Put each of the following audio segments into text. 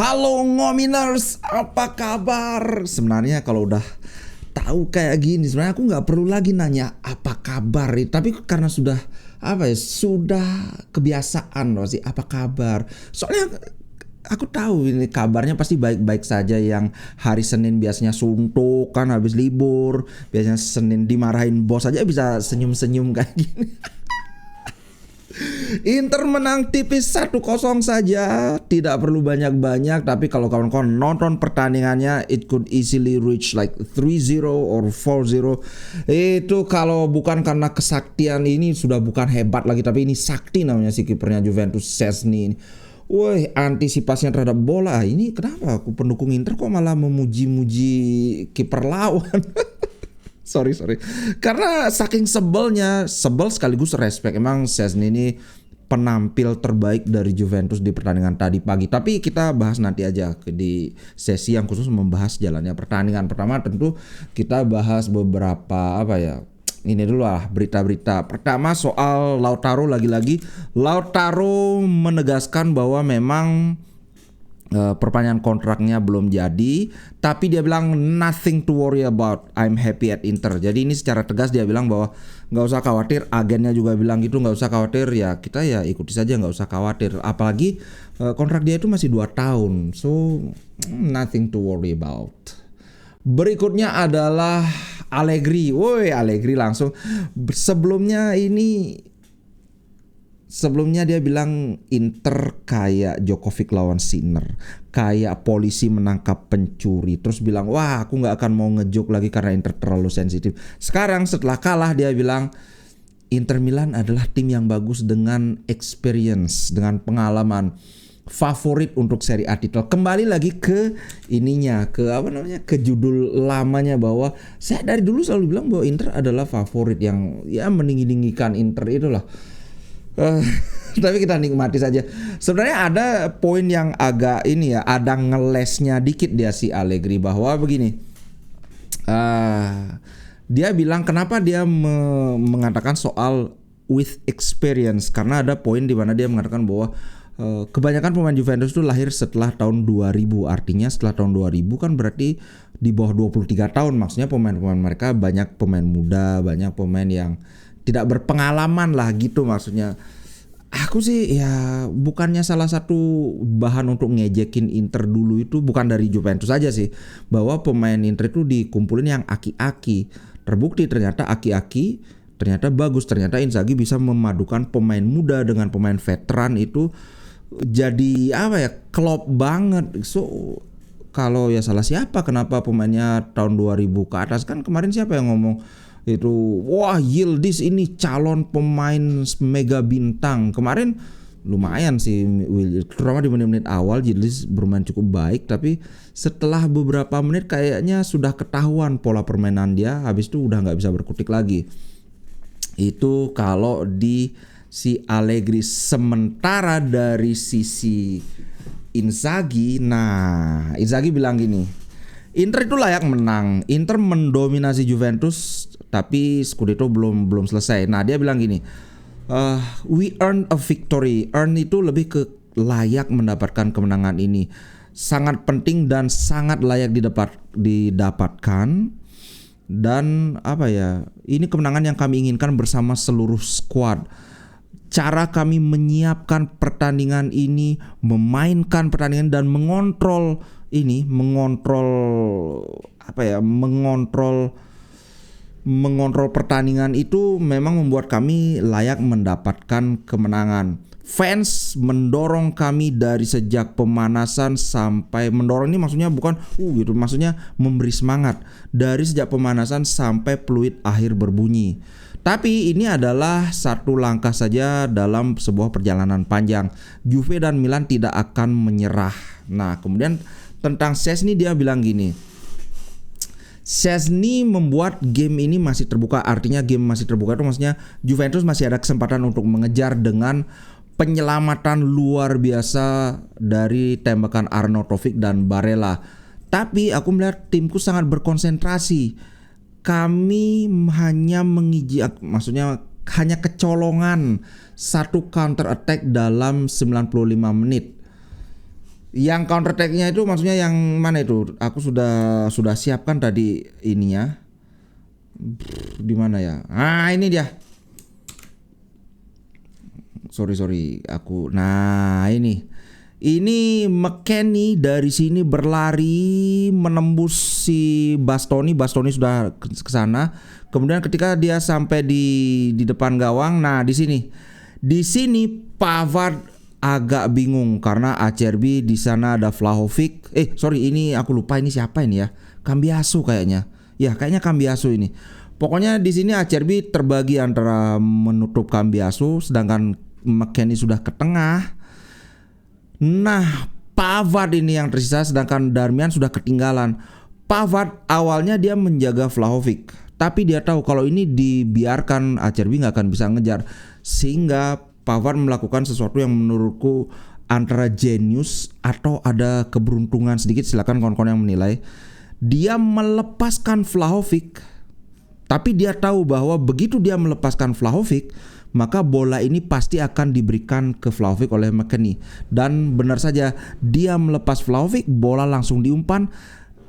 Halo Ngominers, apa kabar? Sebenarnya kalau udah tahu kayak gini, sebenarnya aku nggak perlu lagi nanya apa kabar. Tapi karena sudah sudah kebiasaan loh sih apa kabar. Soalnya aku tahu ini kabarnya pasti baik-baik saja. Yang hari Senin biasanya suntuk kan habis libur, biasanya Senin dimarahin bos aja bisa senyum-senyum kayak gini. Inter menang tipis 1-0 saja, tidak perlu banyak-banyak. Tapi kalau kawan-kawan nonton pertandingannya, it could easily reach like 3-0 or 4-0. Itu kalau bukan karena kesaktian, ini sudah bukan hebat lagi, tapi ini sakti namanya si kipernya Juventus, Szczęsny. Woi, antisipasinya terhadap bola. Ini kenapa aku pendukung Inter kok malah memuji-muji kiper lawan? Sorry. Karena saking sebel sekaligus respect. Emang Szczęsny ini penampil terbaik dari Juventus di pertandingan tadi pagi. Tapi kita bahas nanti aja di sesi yang khusus membahas jalannya pertandingan. Pertama tentu kita bahas beberapa ini dulu lah berita-berita. Pertama soal Lautaro, lagi-lagi Lautaro menegaskan bahwa memang perpanjangan kontraknya belum jadi, tapi dia bilang nothing to worry about, I'm happy at Inter. Jadi ini secara tegas dia bilang bahwa nggak usah khawatir. Agennya juga bilang gitu, nggak usah khawatir, ya kita ya ikuti saja, nggak usah khawatir. Apalagi kontrak dia itu masih 2 tahun, so nothing to worry about. Berikutnya adalah Allegri. Woi, Allegri langsung Sebelumnya dia bilang Inter kayak Djokovic lawan Sinner, kayak polisi menangkap pencuri. Terus bilang, wah aku gak akan mau ngejoke lagi karena Inter terlalu sensitif. Sekarang setelah kalah dia bilang Inter Milan adalah tim yang bagus dengan experience, dengan pengalaman, favorit untuk Serie A title. Kembali lagi ke ke judul lamanya, bahwa saya dari dulu selalu bilang bahwa Inter adalah favorit yang meninggi-ninggikan Inter itulah. Tapi kita nikmati saja. Sebenarnya ada poin yang agak ada ngelesnya dikit dia si Allegri, bahwa begini. Dia bilang kenapa dia mengatakan soal with experience, karena ada poin di mana dia mengatakan bahwa kebanyakan pemain Juventus itu lahir setelah tahun 2000. Artinya setelah tahun 2000 kan berarti di bawah 23 tahun. Maksudnya pemain-pemain mereka banyak pemain muda, banyak pemain yang tidak berpengalaman lah gitu maksudnya. Aku sih ya bukannya salah satu bahan untuk ngejekin Inter dulu itu bukan dari Juventus aja sih, bahwa pemain Inter itu dikumpulin yang aki-aki. Terbukti ternyata aki-aki ternyata bagus. Ternyata Inzaghi bisa memadukan pemain muda dengan pemain veteran, itu jadi klop banget. So kalau ya salah siapa, kenapa pemainnya tahun 2000 ke atas? Kan kemarin siapa yang ngomong itu, wah Yildiz ini calon pemain mega bintang. Kemarin lumayan sih, terutama di menit-menit awal Yildiz bermain cukup baik, tapi setelah beberapa menit kayaknya sudah ketahuan pola permainan dia, habis itu udah nggak bisa berkutik lagi. Itu kalau di si Allegri. Sementara dari sisi Inzaghi, Inzaghi bilang gini, Inter itu layak menang. Inter mendominasi Juventus, tapi Scudetto belum selesai. Dia bilang gini, we earned a victory. Earn itu lebih ke layak mendapatkan kemenangan ini. Sangat penting dan sangat layak didapatkan. Dan ini kemenangan yang kami inginkan bersama seluruh skuad. Cara kami menyiapkan pertandingan ini, memainkan pertandingan dan mengontrol pertandingan itu memang membuat kami layak mendapatkan kemenangan. Fans mendorong kami dari sejak pemanasan sampai, mendorong ini maksudnya bukan maksudnya memberi semangat dari sejak pemanasan sampai peluit akhir berbunyi. Tapi ini adalah satu langkah saja dalam sebuah perjalanan panjang. Juve dan Milan tidak akan menyerah. Kemudian tentang Szczęsny dia bilang gini, Szczęsny membuat game ini masih terbuka. Artinya game masih terbuka itu maksudnya Juventus masih ada kesempatan untuk mengejar dengan penyelamatan luar biasa dari tembakan Arnautovic dan Barella. Tapi aku melihat timku sangat berkonsentrasi. Kami hanya hanya kecolongan satu counter attack dalam 95 menit. Yang counter attack-nya itu maksudnya yang mana itu? Aku sudah siapkan tadi ininya. Di mana ya? Ah, ini dia. Sorry aku. Nah, ini. Ini McKennie dari sini berlari menembus si Bastoni sudah ke sana. Kemudian ketika dia sampai di depan gawang, nah di sini Pavard agak bingung karena Acerbi di sana ada Vlahovic. Ini aku lupa ini siapa ini ya? Cambiaso kayaknya. Ya, kayaknya Cambiaso ini. Pokoknya di sini Acerbi terbagi antara menutup Cambiaso sedangkan McKennie sudah ke tengah. Nah, Pavard ini yang tersisa sedangkan Darmian sudah ketinggalan. Pavard awalnya dia menjaga Vlahovic, tapi dia tahu kalau ini dibiarkan Acerbi nggak akan bisa ngejar, sehingga Pavard melakukan sesuatu yang menurutku antara jenius atau ada keberuntungan sedikit. Silakan kawan-kawan yang menilai. Dia melepaskan Vlahovic, tapi dia tahu bahwa begitu dia melepaskan Vlahovic, maka bola ini pasti akan diberikan ke Vlahovic oleh McKennie. Dan benar saja, dia melepas Vlahovic, bola langsung diumpan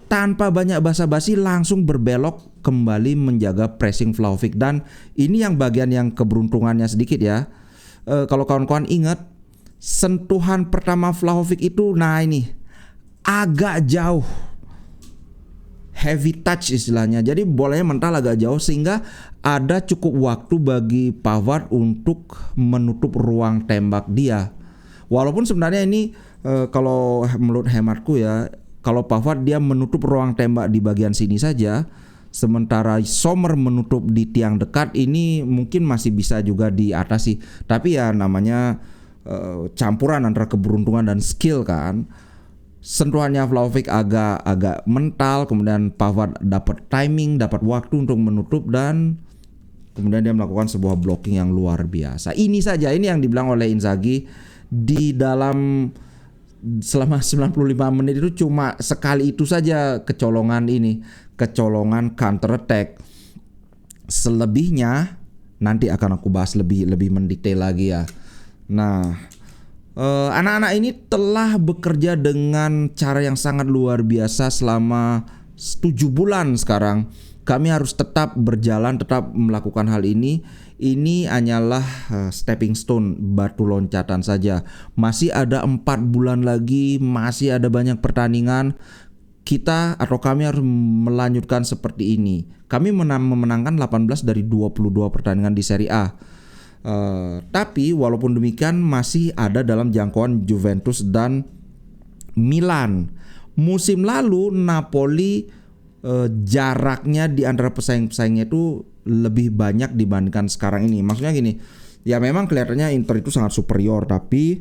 tanpa banyak basa-basi, langsung berbelok kembali menjaga pressing Vlahovic. Dan ini yang bagian yang keberuntungannya sedikit ya. Kalau kawan-kawan ingat, sentuhan pertama Vlahovic itu, nah ini agak jauh, heavy touch istilahnya. Jadi bolanya mental agak jauh sehingga ada cukup waktu bagi Pavard untuk menutup ruang tembak dia. Walaupun sebenarnya ini kalau menurut hematku ya, kalau Pavard dia menutup ruang tembak di bagian sini saja, sementara Sommer menutup di tiang dekat, ini mungkin masih bisa juga diatasi. Tapi ya namanya campuran antara keberuntungan dan skill kan. Sentuhannya Vlahovic agak mental, kemudian Pavard dapat timing, dapat waktu untuk menutup, dan kemudian dia melakukan sebuah blocking yang luar biasa. Ini saja, ini yang dibilang oleh Inzaghi di dalam selama 95 menit itu cuma sekali itu saja kecolongan counter attack. Selebihnya nanti akan aku bahas lebih mendetail lagi ya. Nah, anak-anak ini telah bekerja dengan cara yang sangat luar biasa selama 7 bulan sekarang. Kami harus tetap berjalan, tetap melakukan hal ini. Ini hanyalah stepping stone, batu loncatan saja. Masih ada 4 bulan lagi, masih ada banyak pertandingan. Kita atau kami harus melanjutkan seperti ini. Kami memenangkan 18 dari 22 pertandingan di Serie A. Tapi walaupun demikian masih ada dalam jangkauan Juventus dan Milan. Musim lalu Napoli jaraknya di antara pesaing-pesaingnya itu lebih banyak dibandingkan sekarang ini. Maksudnya gini, ya memang kelihatannya Inter itu sangat superior, tapi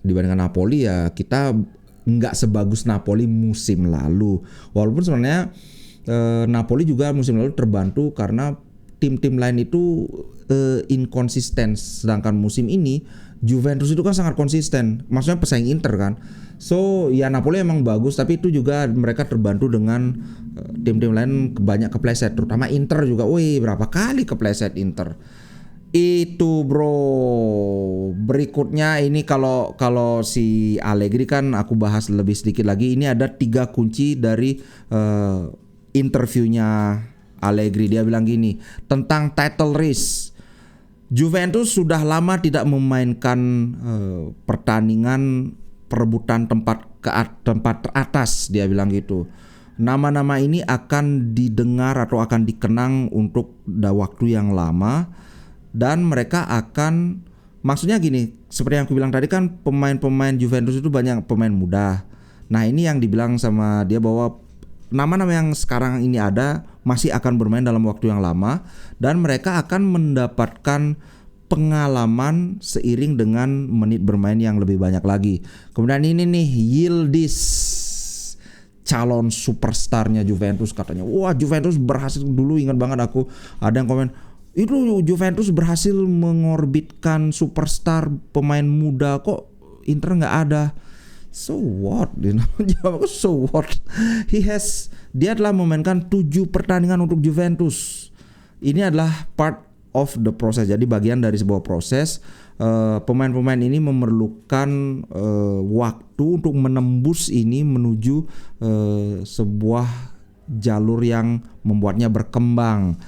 dibandingkan Napoli ya kita nggak sebagus Napoli musim lalu. Walaupun sebenarnya Napoli juga musim lalu terbantu karena tim-tim lain itu inkonsisten, sedangkan musim ini Juventus itu kan sangat konsisten, maksudnya pesaing Inter kan. So ya Napoli emang bagus, tapi itu juga mereka terbantu dengan tim-tim lain banyak kepleset, terutama Inter juga. Wih, berapa kali kepleset Inter itu bro. Berikutnya ini kalau si Allegri kan aku bahas lebih sedikit lagi. Ini ada 3 kunci dari interviewnya Allegri. Dia bilang gini tentang title race. Juventus sudah lama tidak memainkan pertandingan perebutan tempat teratas, dia bilang gitu. Nama-nama ini akan didengar atau akan dikenang untuk waktu yang lama, dan mereka akan, maksudnya gini, seperti yang aku bilang tadi kan pemain-pemain Juventus itu banyak pemain muda. Nah ini yang dibilang sama dia bahwa nama-nama yang sekarang ini ada masih akan bermain dalam waktu yang lama, dan mereka akan mendapatkan pengalaman seiring dengan menit bermain yang lebih banyak lagi. Kemudian ini nih Yildiz, calon superstarnya Juventus katanya. Wah, Juventus berhasil, dulu ingat banget aku ada yang komen, itu Juventus berhasil mengorbitkan superstar pemain muda, kok Inter nggak ada. So what? So what? Dia telah memainkan 7 pertandingan untuk Juventus. Ini adalah part of the process. Jadi bagian dari sebuah proses. pemain-pemain ini memerlukan waktu untuk menembus ini menuju sebuah jalur yang membuatnya berkembang.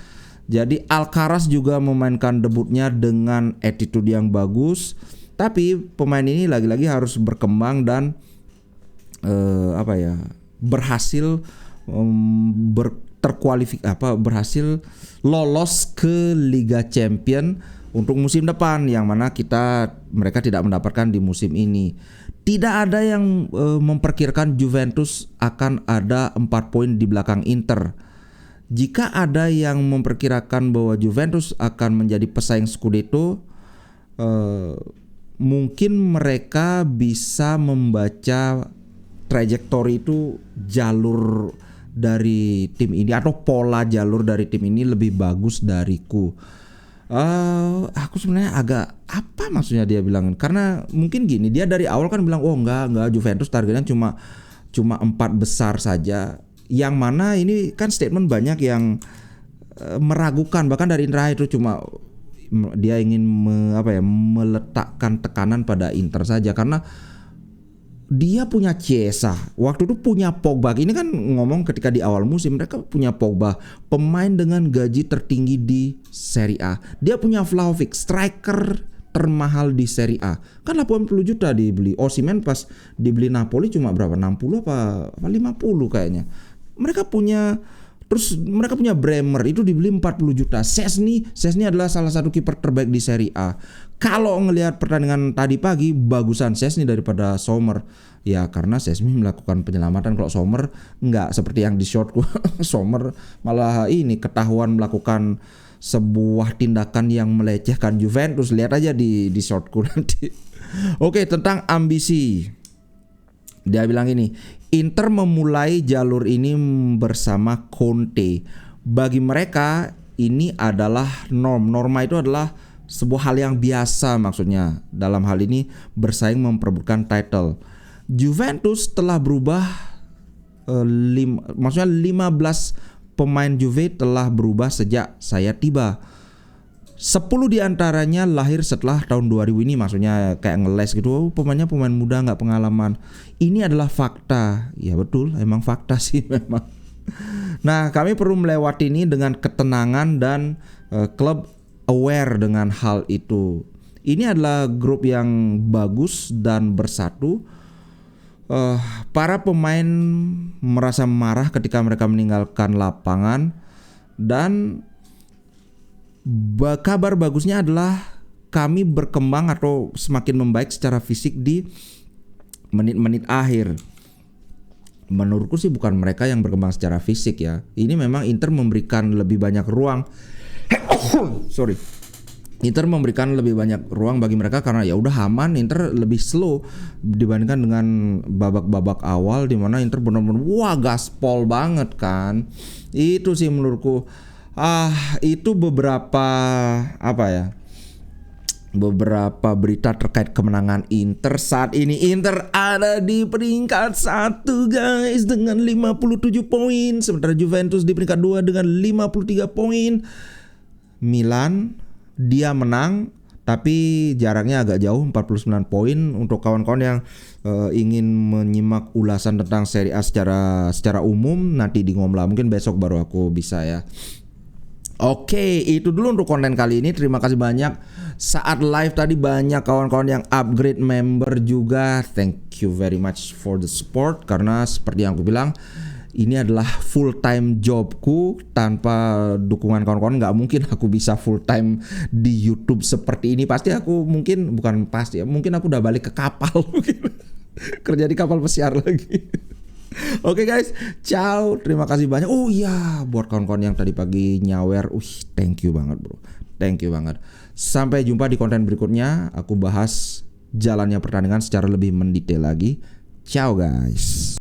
Jadi Alcaraz juga memainkan debutnya dengan attitude yang bagus, tapi pemain ini lagi-lagi harus berkembang dan berhasil berhasil lolos ke Liga Champion untuk musim depan, yang mana mereka tidak mendapatkan di musim ini. Tidak ada yang memperkirakan Juventus akan ada 4 poin di belakang Inter. Jika ada yang memperkirakan bahwa Juventus akan menjadi pesaing Scudetto, mungkin mereka bisa membaca trajektori itu, jalur dari tim ini atau pola jalur dari tim ini lebih bagus dariku. Aku sebenarnya agak apa maksudnya dia bilang, karena mungkin gini, dia dari awal kan bilang enggak Juventus targetnya cuma 4 besar saja, yang mana ini kan statement banyak yang meragukan, bahkan dari Indra itu cuma dia ingin meletakkan tekanan pada Inter saja, karena dia punya Chiesa, waktu itu punya Pogba. Ini kan ngomong ketika di awal musim mereka punya Pogba, pemain dengan gaji tertinggi di Serie A. Dia punya Vlahovic, striker termahal di Serie A. Kan 80 juta dibeli. Osimhen pas dibeli Napoli cuma berapa? 60 apa 50 kayaknya. Mereka punya Bremer, itu dibeli 40 juta. Szczesny adalah salah satu kiper terbaik di Serie A. Kalau ngelihat pertandingan tadi pagi, bagusan Szczesny daripada Sommer. Ya karena Szczesny melakukan penyelamatan, kalau Sommer enggak seperti yang di shotku. Sommer malah ini ketahuan melakukan sebuah tindakan yang melecehkan Juventus. Lihat aja di shotku nanti. Oke, tentang ambisi. Dia bilang ini, Inter memulai jalur ini bersama Conte. Bagi mereka ini adalah norma itu adalah sebuah hal yang biasa, maksudnya dalam hal ini bersaing memperebutkan title. Juventus telah berubah, 15 pemain Juve telah berubah sejak saya tiba. 10 diantaranya lahir setelah tahun 2000 ini, maksudnya kayak ngeles gitu. Pemainnya pemain muda, nggak pengalaman. Ini adalah fakta. Ya betul, emang fakta sih memang. Nah, kami perlu melewati ini dengan ketenangan dan klub aware dengan hal itu. Ini adalah grup yang bagus dan bersatu. Para pemain merasa marah ketika mereka meninggalkan lapangan, dan kabar bagusnya adalah kami berkembang atau semakin membaik secara fisik di menit-menit akhir. Menurutku sih bukan mereka yang berkembang secara fisik ya. Ini memang Inter memberikan lebih banyak ruang. Inter memberikan lebih banyak ruang bagi mereka karena ya udah aman. Inter lebih slow dibandingkan dengan babak-babak awal di mana Inter benar-benar gaspol banget kan. Itu sih menurutku. Itu beberapa berita terkait kemenangan Inter. Saat ini Inter ada di peringkat 1 guys dengan 57 poin, sementara Juventus di peringkat 2 dengan 53 poin. Milan dia menang tapi jaraknya agak jauh, 49 poin. Untuk kawan-kawan yang ingin menyimak ulasan tentang Serie A secara umum nanti di Ngomla, mungkin besok baru aku bisa ya. Oke, itu dulu untuk konten kali ini. Terima kasih banyak. Saat live tadi banyak kawan-kawan yang upgrade member juga. Thank you very much for the support. Karena seperti yang aku bilang, ini adalah full time jobku. Tanpa dukungan kawan-kawan nggak mungkin aku bisa full time di YouTube seperti ini. Mungkin aku udah balik ke kapal. Kerja di kapal pesiar lagi. Oke guys, ciao, terima kasih banyak. Oh iya, buat kawan-kawan yang tadi pagi nyawer, thank you banget bro, thank you banget. Sampai jumpa di konten berikutnya. Aku bahas jalannya pertandingan secara lebih mendetail lagi. Ciao guys.